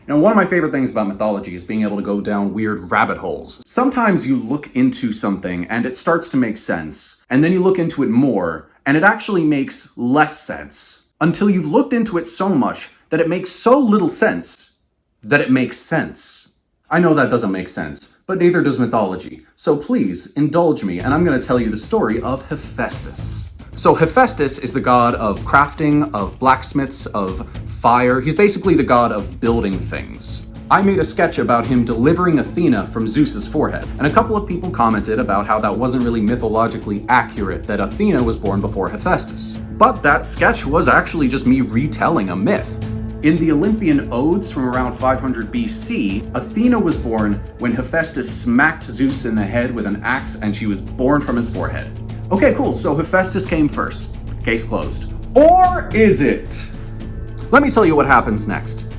Now, one of my favorite things about mythology is being able to go down weird rabbit holes. Sometimes you look into something and it starts to make sense, and then you look into it more, and it actually makes less sense, until you've looked into it so much that it makes so little sense that it makes sense. I know that doesn't make sense, but neither does mythology. So please, indulge me, and I'm going to tell you the story of Hephaestus. So Hephaestus is the god of crafting, of blacksmiths, of fire. He's basically the god of building things. I made a sketch about him delivering Athena from Zeus's forehead, and a couple of people commented about how that wasn't really mythologically accurate, that Athena was born before Hephaestus. But that sketch was actually just me retelling a myth. In the Olympian Odes from around 500 BC, Athena was born when Hephaestus smacked Zeus in the head with an axe, and she was born from his forehead. Okay, cool, so Hephaestus came first. Case closed. Or is it? Let me tell you what happens next.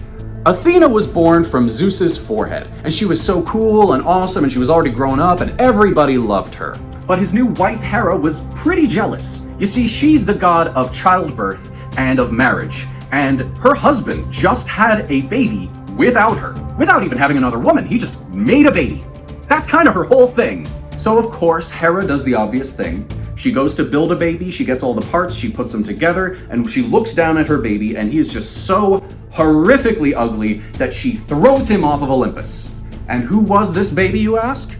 Athena was born from Zeus's forehead, and she was so cool and awesome, and she was already grown up, and everybody loved her. But his new wife Hera was pretty jealous. You see, she's the god of childbirth and of marriage, and her husband just had a baby without her. Without even having another woman, he just made a baby. That's kind of her whole thing. So of course, Hera does the obvious thing. She goes to build a baby, she gets all the parts, she puts them together, and she looks down at her baby, and he is just so horrifically ugly that she throws him off of Olympus. And who was this baby, you ask?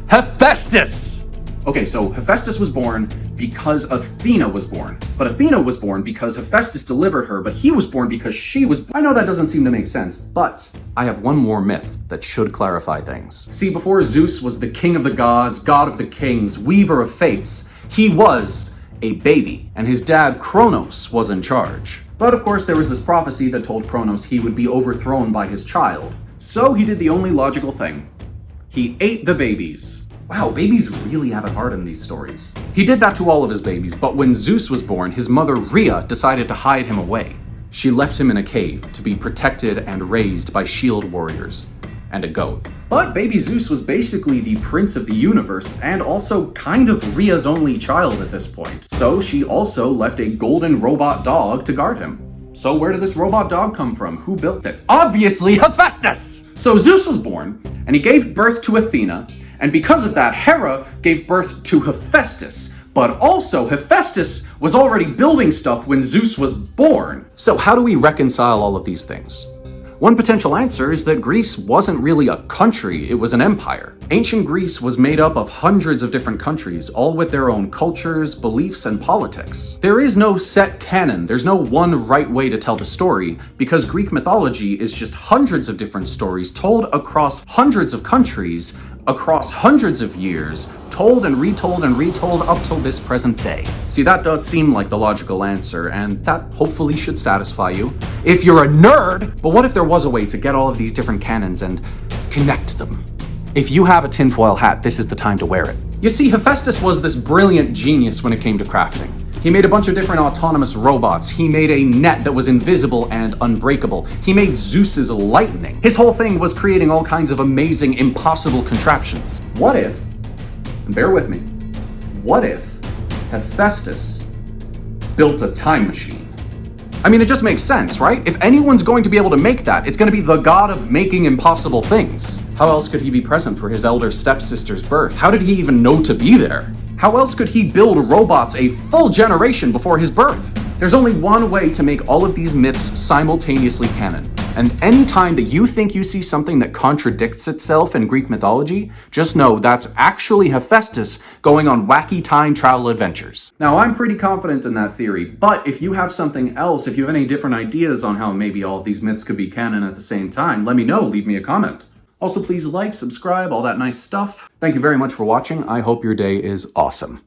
Hephaestus! Okay, so Hephaestus was born because Athena was born. But Athena was born because Hephaestus delivered her, but he was born because she was... I know that doesn't seem to make sense, but I have one more myth that should clarify things. See, before Zeus was the king of the gods, god of the kings, weaver of fates, he was a baby, and his dad Kronos was in charge. But of course, there was this prophecy that told Kronos he would be overthrown by his child. So he did the only logical thing. He ate the babies. Wow, babies really have it hard in these stories. He did that to all of his babies, but when Zeus was born, his mother Rhea decided to hide him away. She left him in a cave to be protected and raised by shield warriors and a goat. But baby Zeus was basically the prince of the universe and also kind of Rhea's only child at this point. So she also left a golden robot dog to guard him. So where did this robot dog come from? Who built it? Obviously Hephaestus! So Zeus was born, and he gave birth to Athena, and because of that, Hera gave birth to Hephaestus. But also, Hephaestus was already building stuff when Zeus was born. So how do we reconcile all of these things? One potential answer is that Greece wasn't really a country, it was an empire. Ancient Greece was made up of hundreds of different countries, all with their own cultures, beliefs, and politics. There is no set canon, there's no one right way to tell the story, because Greek mythology is just hundreds of different stories told across hundreds of countries, across hundreds of years, told and retold up till this present day. See, that does seem like the logical answer, and that hopefully should satisfy you. If you're a nerd! But what if there was a way to get all of these different canons and connect them? If you have a tinfoil hat, this is the time to wear it. You see, Hephaestus was this brilliant genius when it came to crafting. He made a bunch of different autonomous robots. He made a net that was invisible and unbreakable. He made Zeus's lightning. His whole thing was creating all kinds of amazing, impossible contraptions. What if, and bear with me, what if Hephaestus built a time machine? I mean, it just makes sense, right? If anyone's going to be able to make that, it's going to be the god of making impossible things. How else could he be present for his elder stepsister's birth? How did he even know to be there? How else could he build robots a full generation before his birth? There's only one way to make all of these myths simultaneously canon. And anytime that you think you see something that contradicts itself in Greek mythology, just know that's actually Hephaestus going on wacky time travel adventures. Now, I'm pretty confident in that theory, but if you have something else, if you have any different ideas on how maybe all of these myths could be canon at the same time, let me know, leave me a comment. Also, please like, subscribe, all that nice stuff. Thank you very much for watching. I hope your day is awesome.